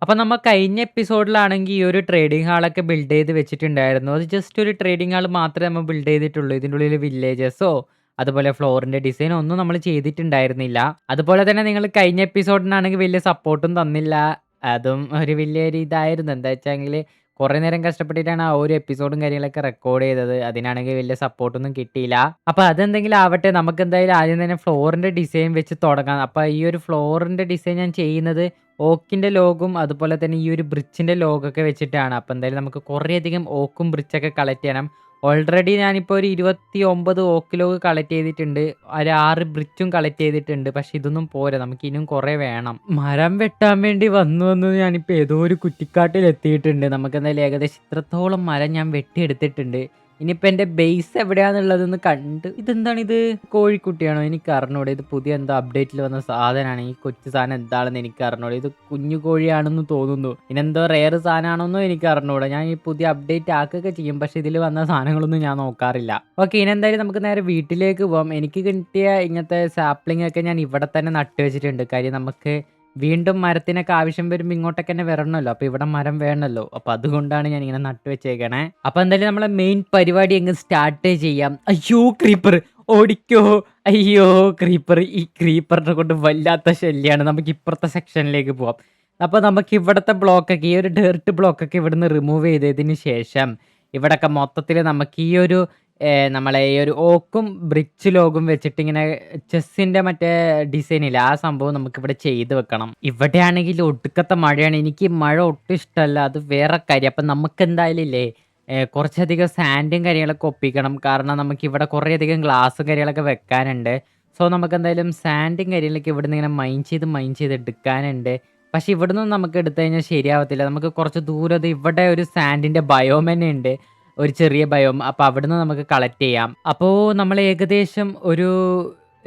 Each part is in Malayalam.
അപ്പൊ നമ്മ കഴിഞ്ഞ എപ്പിസോഡിലാണെങ്കിൽ ഈ ഒരു ട്രേഡിംഗ് ഹാളൊക്കെ ബിൽഡ് ചെയ്ത് വെച്ചിട്ടുണ്ടായിരുന്നു. അത് ജസ്റ്റ് ഒരു ട്രേഡിംഗ് ഹാൾ മാത്രമേ നമ്മൾ ബിൽഡ് ചെയ്തിട്ടുള്ളൂ. ഇതിൻ്റെ ഉള്ളിൽ വില്ലേജസോ അതുപോലെ ഫ്ലോറിന്റെ ഡിസൈനോ ഒന്നും നമ്മൾ ചെയ്തിട്ടുണ്ടായിരുന്നില്ല. അതുപോലെ തന്നെ നിങ്ങൾ കഴിഞ്ഞ എപ്പിസോഡിനാണെങ്കിൽ വലിയ സപ്പോർട്ടും തന്നില്ല. അതും ഒരു വലിയൊരു ഇതായിരുന്നു. എന്താ വെച്ചാൽ കുറേ നേരം കഷ്ടപ്പെട്ടിട്ടാണ് ആ ഒരു എപ്പിസോഡും കാര്യങ്ങളൊക്കെ റെക്കോർഡ് ചെയ്തത്. അതിനാണെങ്കിൽ വലിയ സപ്പോർട്ടൊന്നും കിട്ടിയില്ല. അപ്പൊ അതെന്തെങ്കിലും ആവട്ടെ, നമുക്ക് എന്തായാലും ആദ്യം തന്നെ ഫ്ലോറിന്റെ ഡിസൈൻ വെച്ച് തുടങ്ങാം. അപ്പൊ ഈ ഒരു ഫ്ലോറിന്റെ ഡിസൈൻ ഞാൻ ചെയ്യുന്നത് ഓക്കിന്റെ ലോഗും അതുപോലെ തന്നെ ഈ ഒരു ബ്രിഡ്ജിന്റെ ലോഗൊക്കെ വെച്ചിട്ടാണ്. അപ്പൊ എന്തായാലും നമുക്ക് കുറേയധികം ഓക്കും ബ്രിഡ്ജൊക്കെ കളക്ട് ചെയ്യണം. ഓൾറെഡി ഞാനിപ്പോൾ ഒരു 29 ഓക്ക് ലോഗ് കളക്ട് ചെയ്തിട്ടുണ്ട്. ഒരു 6 ബ്രിഡ്ജും കളക്ട് ചെയ്തിട്ടുണ്ട്. പക്ഷെ ഇതൊന്നും പോരാ, നമുക്ക് ഇനിയും കുറേ വേണം. മരം വെട്ടാൻ വേണ്ടി വന്നു ഞാനിപ്പോൾ ഏതോ ഒരു കുറ്റിക്കാട്ടിൽ എത്തിയിട്ടുണ്ട്. നമുക്ക് എന്തായാലും ഏകദേശം ഇത്രത്തോളം മരം ഞാൻ വെട്ടിയെടുത്തിട്ടുണ്ട്. ഇനിയിപ്പോൾ എൻ്റെ ബേസ് എവിടെയാണെന്നുള്ളതൊന്ന് കണ്ട്. ഇതെന്താണിത്? കോഴിക്കുട്ടിയാണോ? എനിക്ക് അറിഞ്ഞൂടെ. ഇത് പുതിയ എന്തോ അപ്ഡേറ്റിൽ വന്ന സാധനമാണ്. ഈ കൊച്ചു സാധനം എന്താണെന്ന് എനിക്ക് അറിഞ്ഞൂടെ. ഇത് കുഞ്ഞു കോഴിയാണെന്ന് തോന്നുന്നു. ഇനെന്തോ റെയർ സാധനമാണെന്നോ എനിക്ക് അറിഞ്ഞൂടെ. ഞാൻ ഈ പുതിയ അപ്ഡേറ്റ് ആക്കുകയൊക്കെ ചെയ്യും, പക്ഷെ ഇതിൽ വന്ന സാധനങ്ങളൊന്നും ഞാൻ നോക്കാറില്ല. ഓക്കെ, ഇനെന്തായാലും നമുക്ക് നേരെ വീട്ടിലേക്ക് പോവാം. എനിക്ക് കിട്ടിയ ഇങ്ങനത്തെ സാപ്ലിംഗ് ഒക്കെ ഞാൻ ഇവിടെ തന്നെ നട്ട് വെച്ചിട്ടുണ്ട്. കാര്യം നമുക്ക് വീണ്ടും മരത്തിനൊക്കെ ആവശ്യം വരുമ്പോൾ ഇങ്ങോട്ടൊക്കെ തന്നെ വരണമല്ലോ. അപ്പൊ ഇവിടെ മരം വേണമല്ലോ. അപ്പൊ അതുകൊണ്ടാണ് ഞാൻ ഇങ്ങനെ നട്ടു വെച്ചേക്കണേ. അപ്പൊ എന്തായാലും നമ്മളെ മെയിൻ പരിപാടി അങ്ങ് സ്റ്റാർട്ട് ചെയ്യാം. അയ്യോ ക്രീപ്പർ ഓടിക്കോ! അയ്യോ ക്രീപ്പർ! ഈ ക്രീപ്പറിനെ കൊണ്ട് വല്ലാത്ത ശല്യാണ്. നമുക്ക് ഇപ്പുറത്തെ സെക്ഷനിലേക്ക് പോവാം. അപ്പൊ നമുക്ക് ഇവിടുത്തെ ബ്ലോക്കൊക്കെ, ഈ ഒരു ഡേർട്ട് ബ്ലോക്കൊക്കെ ഇവിടുന്ന് റിമൂവ് ചെയ്തതിന് ശേഷം ഇവിടൊക്കെ മൊത്തത്തിൽ നമുക്ക് ഈ ഒരു നമ്മളെ ഈ ഒരു ഓക്കും ബ്രിച്ച് ലോഗും വെച്ചിട്ട് ഇങ്ങനെ ചെസ്സിന്റെ മറ്റേ ഡിസൈൻ ഇല്ല, ആ സംഭവം നമുക്കിവിടെ ചെയ്ത് വെക്കണം. ഇവിടെയാണെങ്കിൽ ഒടുക്കത്തെ മഴയാണ്. എനിക്ക് മഴ ഒട്ടും ഇഷ്ടമല്ല, അത് വേറെ കാര്യം. അപ്പം നമുക്ക് എന്തായാലും ഇല്ലേ കുറച്ചധികം സാൻഡും കാര്യങ്ങളൊക്കെ ഒപ്പിക്കണം. കാരണം നമുക്ക് ഇവിടെ കുറേയധികം ഗ്ലാസും കാര്യങ്ങളൊക്കെ വെക്കാനുണ്ട്. സോ നമുക്ക് എന്തായാലും സാൻഡും കാര്യങ്ങളൊക്കെ ഇവിടുന്ന് ഇങ്ങനെ മൈൻ ചെയ്ത് എടുക്കാനുണ്ട്. പക്ഷെ ഇവിടുന്ന് നമുക്ക് എടുത്തു കഴിഞ്ഞാൽ ശരിയാവത്തില്ല. നമുക്ക് കുറച്ച് ദൂരം ഇവിടെ ഒരു സാൻഡിന്റെ ബയോം തന്നെ ഉണ്ട്, ഒരു ചെറിയ ബയോം. അപ്പോൾ അവിടുന്ന് നമുക്ക് കളക്ട് ചെയ്യാം. അപ്പോൾ നമ്മൾ ഏകദേശം ഒരു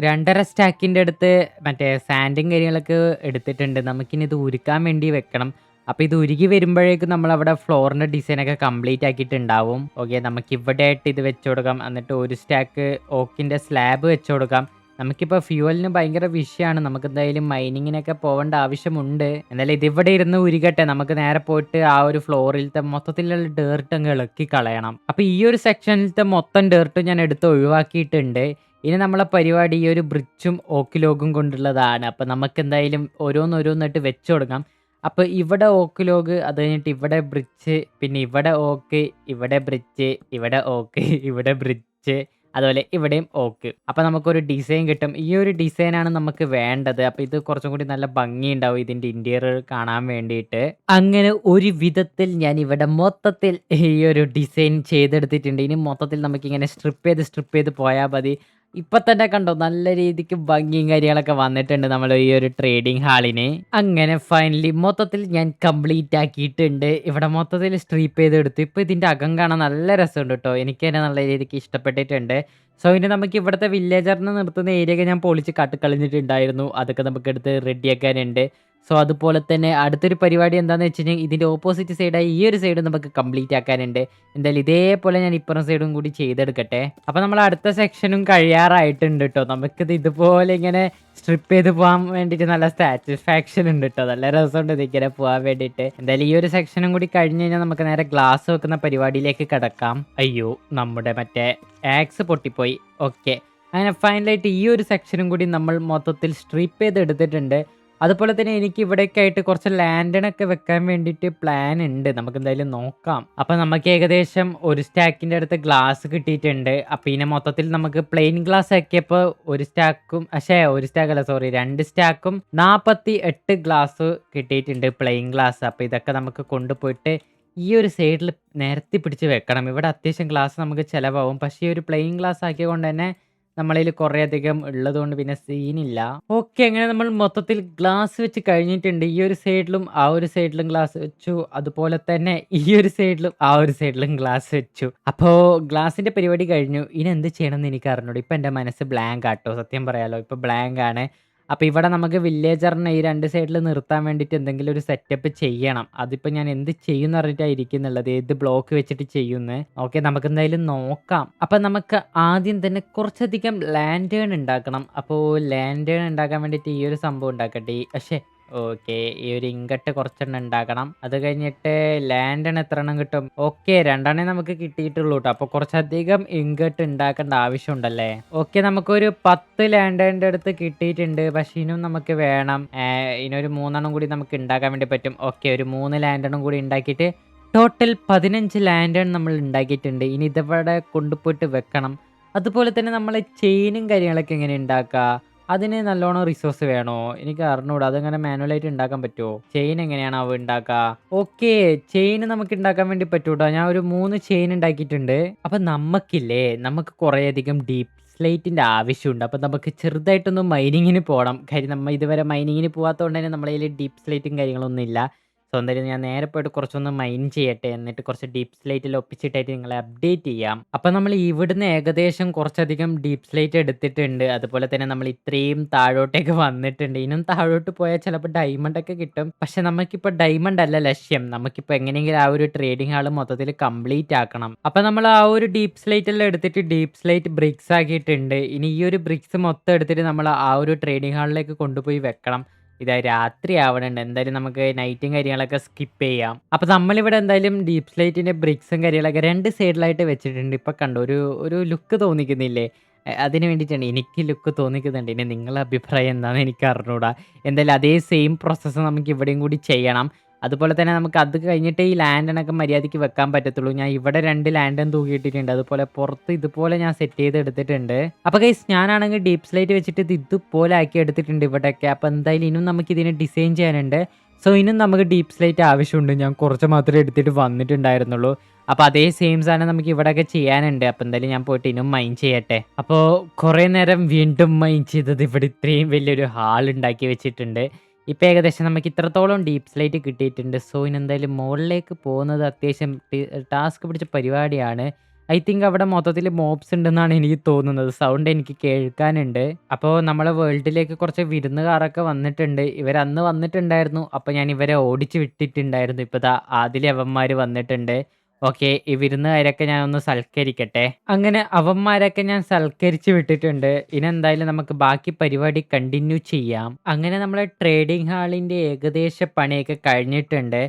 2.5 സ്റ്റാക്കിൻ്റെ അടുത്ത് മറ്റേ സാൻഡും കാര്യങ്ങളൊക്കെ എടുത്തിട്ടുണ്ട്. നമുക്കിനി ഇത് ഉരുക്കാൻ വേണ്ടി വെക്കണം. അപ്പോൾ ഇത് ഉരുകി വരുമ്പോഴേക്കും നമ്മളവിടെ ഫ്ലോറിൻ്റെ ഡിസൈനൊക്കെ കംപ്ലീറ്റ് ആക്കിയിട്ടുണ്ടാവും. ഓക്കെ, നമുക്ക് ഇവിടെ ആയിട്ട് ഇത് വെച്ച് കൊടുക്കാം. എന്നിട്ട് ഒരു സ്റ്റാക്ക് ഓക്കിൻ്റെ സ്ലാബ് വെച്ച് കൊടുക്കാം. നമുക്കിപ്പോൾ ഫ്യൂവലിന് ഭയങ്കര വിഷയമാണ്. നമുക്ക് എന്തായാലും മൈനിങ്ങിനൊക്കെ പോകേണ്ട ആവശ്യമുണ്ട്. എന്നാലും ഇതിവിടെ ഇരുന്ന് ഉരുകട്ടെ. നമുക്ക് നേരെ പോയിട്ട് ആ ഒരു ഫ്ലോറിലത്തെ മൊത്തത്തിലുള്ള ഡേർട്ട് അങ്ങ് ഇളക്കി കളയണം. അപ്പോൾ ഈ ഒരു സെക്ഷനിലത്തെ മൊത്തം ഡേർട്ടും ഞാൻ എടുത്ത് ഒഴിവാക്കിയിട്ടുണ്ട്. ഇനി നമ്മളെ പരിപാടി ഈ ഒരു ബ്രിഡ്ജും ഓക്ക് ലോഗും കൊണ്ടുള്ളതാണ്. അപ്പോൾ നമുക്ക് എന്തായാലും ഓരോന്നോരോന്നായിട്ട് വെച്ച് കൊടുക്കാം. അപ്പോൾ ഇവിടെ ഓക്ക് ലോഗ്, അത് കഴിഞ്ഞിട്ട് ഇവിടെ ബ്രിഡ്ജ്, പിന്നെ ഇവിടെ ഓക്ക്, ഇവിടെ ബ്രിഡ്ജ്, ഇവിടെ ഓക്ക്, ഇവിടെ ബ്രിഡ്ജ്, അതുപോലെ ഇവിടെയും ഓക്ക്. അപ്പോൾ നമുക്കൊരു ഡിസൈൻ കിട്ടും. ഈ ഒരു ഡിസൈനാണ് നമുക്ക് വേണ്ടത്. അപ്പോൾ ഇത് കുറച്ചും കൂടി നല്ല ഭംഗിയുണ്ടാവും ഇതിൻ്റെ ഇന്റീരിയർ കാണാൻ വേണ്ടിയിട്ട്. അങ്ങനെ ഒരു വിധത്തിൽ ഞാൻ ഇവിടെ മൊത്തത്തിൽ ഈ ഒരു ഡിസൈൻ ചെയ്തെടുത്തിട്ടുണ്ട്. ഇനി മൊത്തത്തിൽ നമുക്കിങ്ങനെ സ്ട്രിപ്പ് ചെയ്ത് പോയാൽ മതി. ഇപ്പൊ തന്നെ കണ്ടോ, നല്ല രീതിക്ക് ഭംഗിയും കാര്യങ്ങളൊക്കെ വന്നിട്ടുണ്ട് നമ്മൾ ഈ ഒരു ട്രേഡിംഗ് ഹാളിന്. അങ്ങനെ ഫൈനലി മൊത്തത്തിൽ ഞാൻ കംപ്ലീറ്റ് ആക്കിയിട്ടുണ്ട്. ഇവിടെ മൊത്തത്തിൽ സ്ട്രീപ്പ് ചെയ്തെടുത്തു. ഇപ്പൊ ഇതിന്റെ അകം കാണാൻ നല്ല രസമുണ്ട് കേട്ടോ. എനിക്ക് തന്നെ നല്ല രീതിക്ക് ഇഷ്ടപ്പെട്ടിട്ടുണ്ട്. സോ ഇനി നമുക്ക് ഇവിടുത്തെ വില്ലേജറിനെ നിർത്തുന്ന ഏരിയ ഞാൻ പൊളിച്ച് കട്ടിക്കളഞ്ഞിട്ടുണ്ടായിരുന്നു. അതൊക്കെ നമുക്ക് എടുത്ത് റെഡിയാക്കാനുണ്ട്. സോ അതുപോലെ തന്നെ അടുത്തൊരു പരിപാടി എന്താണെന്ന് വെച്ച് കഴിഞ്ഞാൽ ഇതിൻ്റെ ഓപ്പോസിറ്റ് സൈഡായി ഈ ഒരു സൈഡ് നമുക്ക് കംപ്ലീറ്റ് ആക്കാനുണ്ട്. എന്തായാലും ഇതേപോലെ ഞാൻ ഇപ്പുറം സൈഡും കൂടി ചെയ്തെടുക്കട്ടെ. അപ്പോൾ നമ്മൾ അടുത്ത സെക്ഷനും കഴിയാറായിട്ടുണ്ട് കേട്ടോ. നമുക്കിത് ഇതുപോലെ ഇങ്ങനെ സ്ട്രിപ്പ് ചെയ്ത് പോകാൻ വേണ്ടിയിട്ട് നല്ല സാറ്റിസ്ഫാക്ഷൻ ഉണ്ട് കേട്ടോ. നല്ല രസമുണ്ട് ഇതിങ്ങനെ പോകാൻ വേണ്ടിയിട്ട്. എന്തായാലും ഈ ഒരു സെക്ഷനും കൂടി കഴിഞ്ഞ് കഴിഞ്ഞാൽ നമുക്ക് നേരെ ഗ്ലാസ് വെക്കുന്ന പരിപാടിയിലേക്ക് കിടക്കാം. അയ്യോ, നമ്മുടെ മറ്റേ ആക്സ് പൊട്ടിപ്പോയി. ഓക്കെ, അങ്ങനെ ഫൈനലായിട്ട് ഈ ഒരു സെക്ഷനും കൂടി നമ്മൾ മൊത്തത്തിൽ സ്ട്രിപ്പ് ചെയ്ത് എടുത്തിട്ടുണ്ട്. അതുപോലെ തന്നെ എനിക്ക് ഇവിടെയൊക്കെ ആയിട്ട് കുറച്ച് ലാൻഡനൊക്കെ വെക്കാൻ വേണ്ടിയിട്ട് പ്ലാൻ ഉണ്ട്. നമുക്ക് എന്തായാലും നോക്കാം. അപ്പം നമുക്ക് ഏകദേശം ഒരു സ്റ്റാക്കിൻ്റെ അടുത്ത് ഗ്ലാസ് കിട്ടിയിട്ടുണ്ട്. അപ്പം ഇതിനെ മൊത്തത്തിൽ നമുക്ക് പ്ലെയിൻ ഗ്ലാസ് ആക്കിയപ്പോൾ ഒരു സ്റ്റാക്കല്ല, സോറി, 2 സ്റ്റാക്കും 48 ഗ്ലാസ് കിട്ടിയിട്ടുണ്ട്, പ്ലെയിൻ ഗ്ലാസ്. അപ്പം ഇതൊക്കെ നമുക്ക് കൊണ്ടുപോയിട്ട് ഈ ഒരു സൈഡിൽ നിരത്തി പിടിച്ച് വെക്കണം. ഇവിടെ അത്യാവശ്യം ഗ്ലാസ് നമുക്ക് ചിലവാകും. പക്ഷേ ഈ ഒരു പ്ലെയിൻ ഗ്ലാസ് ആക്കിയത് കൊണ്ട് തന്നെ നമ്മളതിൽ കുറേ അധികം ഉള്ളതുകൊണ്ട് പിന്നെ സീനില്ല. ഓക്കെ, അങ്ങനെ നമ്മൾ മൊത്തത്തിൽ ഗ്ലാസ് വെച്ച് കഴിഞ്ഞിട്ടുണ്ട്. ഈ ഒരു സൈഡിലും ആ ഒരു സൈഡിലും ഗ്ലാസ് വെച്ചു. അതുപോലെ തന്നെ ഈ ഒരു സൈഡിലും ആ ഒരു സൈഡിലും ഗ്ലാസ് വെച്ചു. അപ്പോൾ ഗ്ലാസിന്റെ പരിപാടി കഴിഞ്ഞു. ഇനി എന്ത് ചെയ്യണം എന്ന് എനിക്ക് അറിഞ്ഞൂടൂ. ഇപ്പം എൻ്റെ മനസ്സ് ബ്ലാങ്ക് ആട്ടോ, സത്യം പറയാലോ. ഇപ്പം ബ്ലാങ്ക് ആണ്. അപ്പോൾ ഇവിടെ നമുക്ക് വില്ലേജറിനെ ഈ 2 സൈഡിൽ നിർത്താൻ വേണ്ടിയിട്ട് എന്തെങ്കിലും ഒരു സെറ്റപ്പ് ചെയ്യണം. അതിപ്പോൾ ഞാൻ എന്ത് ചെയ്യുമെന്ന് പറഞ്ഞിട്ടാണ് ഇരിക്കുന്നുള്ളത്, ഏത് ബ്ലോക്ക് വെച്ചിട്ട് ചെയ്യുന്നത്. ഓക്കെ, നമുക്ക് എന്തായാലും നോക്കാം. അപ്പം നമുക്ക് ആദ്യം തന്നെ കുറച്ചധികം ലാൻഡേൺ ഉണ്ടാക്കണം. അപ്പോൾ ലാൻഡേൺ ഉണ്ടാക്കാൻ വേണ്ടിയിട്ട് ഈ ഒരു സംഭവം ഉണ്ടാക്കട്ടെ. പക്ഷേ ഓക്കെ. ഈ ഒരു ഇങ്കട്ട് കുറച്ചെണ്ണം ഉണ്ടാക്കണം. അത് കഴിഞ്ഞിട്ട് ലാൻഡൺ എത്രണ്ണം കിട്ടും? ഓക്കെ 2 എണ്ണേ നമുക്ക് കിട്ടിയിട്ടുള്ളൂ ട്ടോ. അപ്പൊ കുറച്ചധികം ഇങ്കട്ട് ഉണ്ടാക്കേണ്ട ആവശ്യമുണ്ടല്ലേ? ഓക്കെ നമുക്കൊരു 10 ലാൻഡേണിന്റെ അടുത്ത് കിട്ടിയിട്ടുണ്ട്. പക്ഷെ ഇനിയും നമുക്ക് വേണം. ഇനിയൊരു 3 എണ്ണം കൂടി നമുക്ക് ഉണ്ടാക്കാൻ വേണ്ടി പറ്റും. ഓക്കെ ഒരു 3 ലാൻഡണും കൂടി ഉണ്ടാക്കിയിട്ട് ടോട്ടൽ 15 ലാൻഡേൺ നമ്മൾ ഉണ്ടാക്കിയിട്ടുണ്ട്. ഇനി ഇതിവിടെ കൊണ്ടുപോയിട്ട് വെക്കണം. അതുപോലെ തന്നെ നമ്മളെ ചെയിനും കാര്യങ്ങളൊക്കെ എങ്ങനെ ഉണ്ടാക്കുക? അതിന് നല്ലോണം റിസോഴ്സ് വേണോ? എനിക്ക് അറിഞ്ഞൂടാ. അതെങ്ങനെ മാനുവലായിട്ട് ഉണ്ടാക്കാൻ പറ്റുമോ? ചെയിൻ എങ്ങനെയാണാവോ ഉണ്ടാക്കുക? ഓക്കെ. ചെയിൻ നമുക്ക് ഉണ്ടാക്കാൻ വേണ്ടി പറ്റൂട്ടോ. ഞാൻ ഒരു 3 ചെയിൻ ഉണ്ടാക്കിയിട്ടുണ്ട്. അപ്പൊ നമ്മക്കില്ലേ, നമുക്ക് കുറേയധികം ഡീപ്പ് സ്ലേറ്റിന്റെ ആവശ്യമുണ്ട്. അപ്പൊ നമുക്ക് ചെറുതായിട്ടൊന്ന് മൈനിങ്ങിന് പോണം. കാര്യം നമ്മ ഇതുവരെ മൈനിങ്ങിന് പോവാത്തോണ്ട് തന്നെ നമ്മളെ കയ്യില് ഡീപ്പ് സ്ലേറ്റും കാര്യങ്ങളൊന്നും ഇല്ല. സോ എന്തായാലും ഞാൻ നേരെ പോയിട്ട് കുറച്ചൊന്ന് മൈൻ ചെയ്യട്ടെ. എന്നിട്ട് കുറച്ച് ഡീപ്പ് സ്ലേറ്റിൽ ഒപ്പിച്ചിട്ടായിട്ട് നിങ്ങളെ അപ്ഡേറ്റ് ചെയ്യാം. അപ്പൊ നമ്മൾ ഇവിടുന്ന് ഏകദേശം കുറച്ചധികം ഡീപ്പ് സ്ലേറ്റ് എടുത്തിട്ടുണ്ട്. അതുപോലെ തന്നെ നമ്മൾ ഇത്രയും താഴോട്ടേക്ക് വന്നിട്ടുണ്ട്. ഇനിയും താഴോട്ട് പോയാൽ ചിലപ്പോൾ ഡയമണ്ട് ഒക്കെ കിട്ടും. പക്ഷെ നമുക്കിപ്പോൾ ഡയമണ്ട് അല്ല ലക്ഷ്യം. നമുക്കിപ്പോൾ എങ്ങനെയെങ്കിലും ആ ഒരു ട്രേഡിംഗ് ഹാൾ മൊത്തത്തിൽ കംപ്ലീറ്റ് ആക്കണം. അപ്പൊ നമ്മൾ ആ ഒരു ഡീപ്പ് സ്ലേറ്റ് എല്ലാം എടുത്തിട്ട് ഡീപ്പ് സ്ലേറ്റ് ബ്രിക്സ് ആക്കിയിട്ടുണ്ട്. ഇനി ഈ ഒരു ബ്രിക്സ് മൊത്തം എടുത്തിട്ട് നമ്മൾ ആ ഒരു ട്രേഡിംഗ് ഹാളിലേക്ക് കൊണ്ടുപോയി വെക്കണം. ഇതാ രാത്രി ആവണുണ്ട്. എന്തായാലും നമുക്ക് നൈറ്റും കാര്യങ്ങളൊക്കെ സ്കിപ്പ് ചെയ്യാം. അപ്പൊ നമ്മളിവിടെ എന്തായാലും ഡീപ്പ് സ്ലേറ്റിന്റെ ബ്രിക്സും കാര്യങ്ങളൊക്കെ 2 സൈഡിലായിട്ട് വെച്ചിട്ടുണ്ട്. ഇപ്പൊ കണ്ടോ ഒരു ഒരു ലുക്ക് തോന്നിക്കുന്നില്ലേ? അതിന് വേണ്ടിയിട്ടാണ് എനിക്ക് ലുക്ക് തോന്നിക്കുന്നുണ്ട്. ഇനി നിങ്ങളെ അഭിപ്രായം എന്താണെന്ന് എനിക്ക് അറിഞ്ഞൂടാ. എന്തായാലും അതേ സെയിം പ്രോസസ്സ് നമുക്ക് ഇവിടെയും കൂടി ചെയ്യണം. അതുപോലെ തന്നെ നമുക്ക് അത് കഴിഞ്ഞിട്ട് ഈ ലാൻഡനൊക്കെ മര്യാദയ്ക്ക് വെക്കാൻ പറ്റത്തുള്ളൂ. ഞാൻ ഇവിടെ 2 ലാൻഡൻ തൂക്കിയിട്ടിട്ടുണ്ട്. അതുപോലെ പുറത്ത് ഇതുപോലെ ഞാൻ സെറ്റ് ചെയ്ത് എടുത്തിട്ടുണ്ട്. അപ്പൊ ഗൈസ് ഞാനാണെങ്കിൽ ഡീപ്പ് സ്ലേറ്റ് വെച്ചിട്ട് ഇത് ഇതുപോലെ ആക്കി എടുത്തിട്ടുണ്ട് ഇവിടെയൊക്കെ. അപ്പൊ എന്തായാലും ഇനിയും നമുക്ക് ഇതിനെ ഡിസൈൻ ചെയ്യാനുണ്ട്. സോ ഇനിയും നമുക്ക് ഡീപ്പ് സ്ലേറ്റ് ആവശ്യമുണ്ട്. ഞാൻ കുറച്ച് മാത്രമേ എടുത്തിട്ട് വന്നിട്ടുണ്ടായിരുന്നുള്ളൂ. അപ്പൊ അതേ സെയിം സാധനം നമുക്ക് ഇവിടെയൊക്കെ ചെയ്യാനുണ്ട്. അപ്പൊ എന്തായാലും ഞാൻ പോയിട്ട് ഇനിയും മൈൻ ചെയ്യട്ടെ. അപ്പോൾ കുറെ നേരം വീണ്ടും മൈൻ ചെയ്തത് ഇവിടെ ഇത്രയും വലിയൊരു ഹാൾ ഉണ്ടാക്കി വെച്ചിട്ടുണ്ട്. ഇപ്പം ഏകദേശം നമുക്ക് ഇത്രത്തോളം ഡീപ്പ് സ്ലേറ്റ് കിട്ടിയിട്ടുണ്ട്. സോ ഇനി എന്തായാലും മുകളിലേക്ക് പോകുന്നത് അത്യാവശ്യം ടാസ്ക് പിടിച്ച പരിപാടിയാണ്. ഐ തിങ്ക് അവിടെ മൊത്തത്തിൽ മോബ്സ് ഉണ്ടെന്നാണ് എനിക്ക് തോന്നുന്നത്. സൗണ്ട് എനിക്ക് കേൾക്കാനുണ്ട്. അപ്പോൾ നമ്മളെ വേൾഡിലേക്ക് കുറച്ച് വിരുന്നുകാരൊക്കെ വന്നിട്ടുണ്ട്. ഇവരന്ന് വന്നിട്ടുണ്ടായിരുന്നു. അപ്പോൾ ഞാൻ ഇവരെ ഓടിച്ച് വിട്ടിട്ടുണ്ടായിരുന്നു. ഇപ്പോൾ ദാ ആദിൽ അവന്മാർ വന്നിട്ടുണ്ട്. ഓക്കെ. ഈ വിരുന്നുകാരൊക്കെ ഞാനൊന്ന് സൽക്കരിക്കട്ടെ. അങ്ങനെ അവന്മാരൊക്കെ ഞാൻ സൽക്കരിച്ച് വിട്ടിട്ടുണ്ട്. ഇനി എന്തായാലും നമുക്ക് ബാക്കി പരിപാടി കണ്ടിന്യൂ ചെയ്യാം. അങ്ങനെ നമ്മളെ ട്രേഡിംഗ് ഹാളിന്റെ ഏകദേശ പണിയൊക്കെ കഴിഞ്ഞിട്ടുണ്ട്.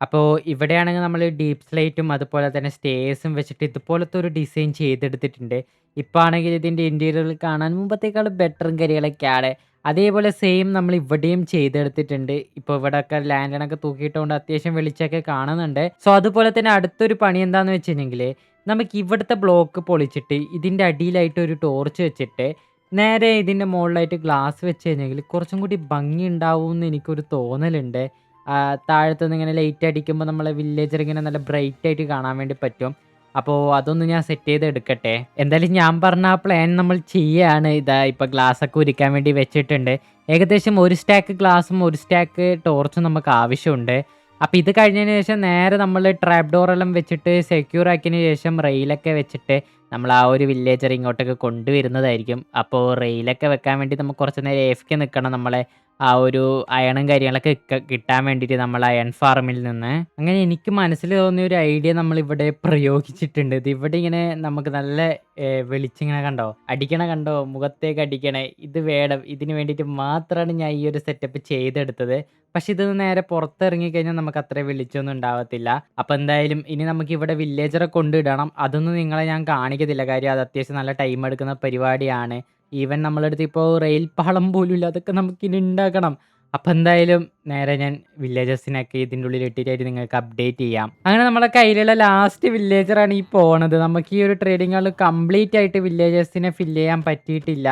അപ്പോൾ ഇവിടെയാണെങ്കിൽ നമ്മൾ ഡീപ്പ് സ്ലേറ്റും അതുപോലെ തന്നെ സ്റ്റേഴ്സും വെച്ചിട്ട് ഇതുപോലത്തെ ഒരു ഡിസൈൻ ചെയ്തെടുത്തിട്ടുണ്ട്. ഇപ്പം ആണെങ്കിൽ ഇതിൻ്റെ ഇൻറ്റീരിയറിൽ കാണാൻ മുമ്പത്തേക്കാളും ബെറ്ററും കാര്യങ്ങളൊക്കെയാണ്. അതേപോലെ സെയിം നമ്മൾ ഇവിടെയും ചെയ്തെടുത്തിട്ടുണ്ട്. ഇപ്പോൾ ഇവിടെയൊക്കെ ലാൻഡനൊക്കെ തൂക്കിയിട്ടുണ്ട്. അത്യാവശ്യം വെളിച്ചമൊക്കെ കാണുന്നുണ്ട്. സോ അതുപോലെ തന്നെ അടുത്തൊരു പണി എന്താണെന്ന് വെച്ചിട്ടുണ്ടെങ്കിൽ നമുക്ക് ഇവിടുത്തെ ബ്ലോക്ക് പൊളിച്ചിട്ട് ഇതിൻ്റെ അടിയിലായിട്ട് ഒരു ടോർച്ച് വെച്ചിട്ട് നേരെ ഇതിൻ്റെ മുകളിലായിട്ട് ഗ്ലാസ് വെച്ച് കഴിഞ്ഞെങ്കിൽ കുറച്ചും കൂടി ഭംഗി ഉണ്ടാവും എന്ന് എനിക്കൊരു തോന്നലുണ്ട്. താഴത്തുനിന്ന് ഇങ്ങനെ ലൈറ്റ് അടിക്കുമ്പോൾ നമ്മളെ വില്ലേജർ ഇങ്ങനെ നല്ല ബ്രൈറ്റ് ആയിട്ട് കാണാൻ വേണ്ടി പറ്റും. അപ്പോൾ അതൊന്ന് ഞാൻ സെറ്റ് ചെയ്ത് എടുക്കട്ടെ. എന്തായാലും ഞാൻ പറഞ്ഞ ആ പ്ലാൻ നമ്മൾ ചെയ്യാണ്. ഇതാ ഇപ്പം ഗ്ലാസ്സൊക്കെ ഉരുക്കാൻ വേണ്ടി വെച്ചിട്ടുണ്ട്. ഏകദേശം 1 സ്റ്റാക്ക് ഗ്ലാസും 1 സ്റ്റാക്ക് ടോർച്ചും നമുക്ക് ആവശ്യമുണ്ട്. അപ്പം ഇത് കഴിഞ്ഞതിന് ശേഷം നേരെ നമ്മൾ ട്രാപ്പ് ഡോറെല്ലാം വെച്ചിട്ട് സെക്യൂർ ആക്കിയതിന് ശേഷം റെയിലൊക്കെ വെച്ചിട്ട് നമ്മൾ ആ ഒരു വില്ലേജർ ഇങ്ങോട്ടൊക്കെ കൊണ്ടുവരുന്നതായിരിക്കും. അപ്പോൾ റെയിലൊക്കെ വെക്കാൻ വേണ്ടി നമുക്ക് കുറച്ച് നേരം AFK നിൽക്കണം. നമ്മളെ ആ ഒരു അയണും കാര്യങ്ങളൊക്കെ കിട്ടാൻ വേണ്ടിയിട്ട് നമ്മൾ അയൺ ഫാർമിൽ നിന്ന്. അങ്ങനെ എനിക്ക് മനസ്സിൽ തോന്നിയ ഒരു ഐഡിയ നമ്മളിവിടെ പ്രയോഗിച്ചിട്ടുണ്ട്. ഇത് ഇവിടെ ഇങ്ങനെ നമുക്ക് നല്ല വെളിച്ചിങ്ങനെ കണ്ടോ, അടിക്കണ കണ്ടോ, മുഖത്തേക്ക് അടിക്കണേ. ഇത് വേണം. ഇതിന് വേണ്ടിയിട്ട് മാത്രമാണ് ഞാൻ ഈ ഒരു സെറ്റപ്പ് ചെയ്തെടുത്തത്. പക്ഷെ ഇത് നേരെ പുറത്തിറങ്ങി കഴിഞ്ഞാൽ നമുക്ക് അത്ര വെളിച്ചമൊന്നും ഉണ്ടാവത്തില്ല. അപ്പം എന്തായാലും ഇനി നമുക്ക് ഇവിടെ വില്ലേജറെ കൊണ്ടിടണം. അതൊന്നും നിങ്ങളെ ഞാൻ കാണിക്കത്തില്ല. കാര്യം അത് അത്യാവശ്യം നല്ല ടൈം എടുക്കുന്ന പരിപാടിയാണ്. ഈവൻ നമ്മളടുത്ത് ഇപ്പോൾ റെയിൽ പാളം പോലും ഇല്ല. അതൊക്കെ നമുക്കിനി ഉണ്ടാക്കണം. അപ്പം എന്തായാലും നേരെ ഞാൻ വില്ലേജസിനൊക്കെ ഇതിൻ്റെ ഉള്ളിൽ ഇട്ടിട്ടായിട്ട് നിങ്ങൾക്ക് അപ്ഡേറ്റ് ചെയ്യാം. അങ്ങനെ നമ്മളെ കയ്യിലുള്ള ലാസ്റ്റ് വില്ലേജറാണ് ഈ പോണത്. നമുക്ക് ഈ ഒരു ട്രേഡിംഗ് ഹാൾ കംപ്ലീറ്റ് ആയിട്ട് വില്ലേജസിനെ ഫില്ല് ചെയ്യാൻ പറ്റിയിട്ടില്ല.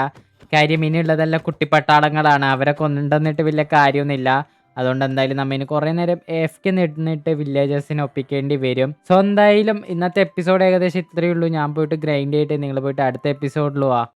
കാര്യം ഇനിയുള്ളതെല്ലാം കുട്ടിപ്പട്ടാളങ്ങളാണ്. അവരെ കൊണ്ടുവന്നിട്ട് വലിയ കാര്യമൊന്നുമില്ല. അതുകൊണ്ട് എന്തായാലും നമ്മിന് കുറേ നേരം AFK നിന്നിട്ട് വില്ലേജസിനെ ഒപ്പിക്കേണ്ടി വരും. സോ എന്തായാലും ഇന്നത്തെ എപ്പിസോഡ് ഏകദേശം ഇത്രയേ ഉള്ളൂ. ഞാൻ പോയിട്ട് ഗ്രൈൻഡ് ചെയ്തിട്ട് നിങ്ങൾ പോയിട്ട് അടുത്ത എപ്പിസോഡിൽ പോവാം.